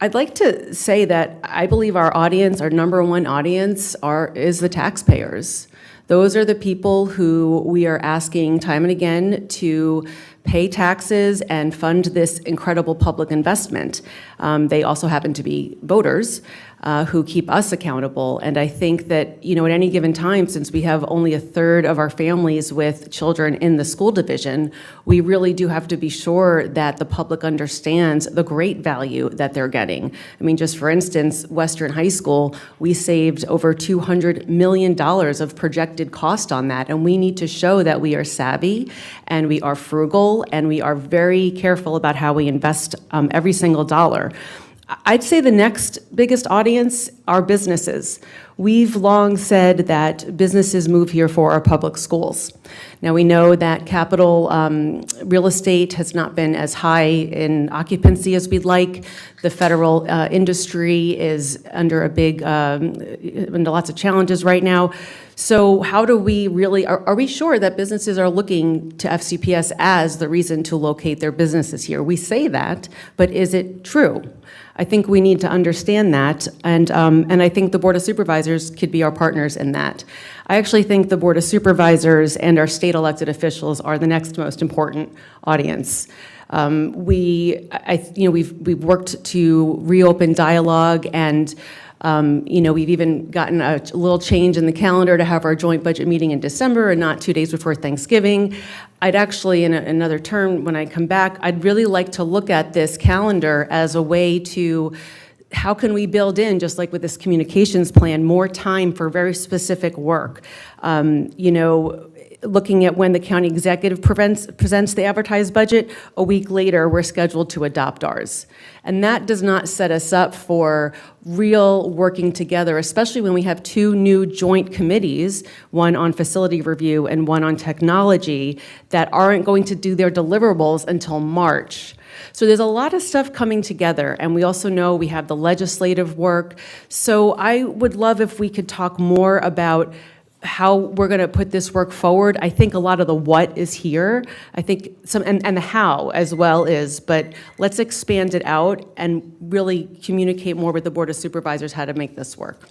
I'd like to say that I believe our audience, our number one audience, is the taxpayers. Those are the people who we are asking time and again to pay taxes and fund this incredible public investment. They also happen to be voters who keep us accountable. And I think that, at any given time, since we have only a third of our families with children in the school division, we really do have to be sure that the public understands the great value that they're getting. I mean, just for instance, Western High School, we saved over $200 million of projected cost on that. And we need to show that we are savvy and we are frugal and we are very careful about how we invest every single dollar. I'd say the next biggest audience are businesses. We've long said that businesses move here for our public schools. Now we know that capital real estate has not been as high in occupancy as we'd like. The federal industry is under under lots of challenges right now. So how do we really, are we sure that businesses are looking to FCPS as the reason to locate their businesses here? We say that, but is it true? I think we need to understand that, and I think the Board of Supervisors could be our partners in that. I actually think the Board of Supervisors and our state elected officials are the next most important audience. We've worked to reopen dialogue, and we've even gotten a little change in the calendar to have our joint budget meeting in December and not 2 days before Thanksgiving. I'd actually, in another term, when I come back, I'd really like to look at this calendar as a way to, how can we build in, just like with this communications plan, more time for very specific work? Looking at when the county executive presents the advertised budget, a week later, we're scheduled to adopt ours. And that does not set us up for real working together, especially when we have two new joint committees, one on facility review and one on technology, that aren't going to do their deliverables until March. So there's a lot of stuff coming together, and we also know we have the legislative work. So I would love if we could talk more about how we're going to put this work forward. I think a lot of the what is here. I think and the how as well is, but let's expand it out and really communicate more with the Board of Supervisors how to make this work.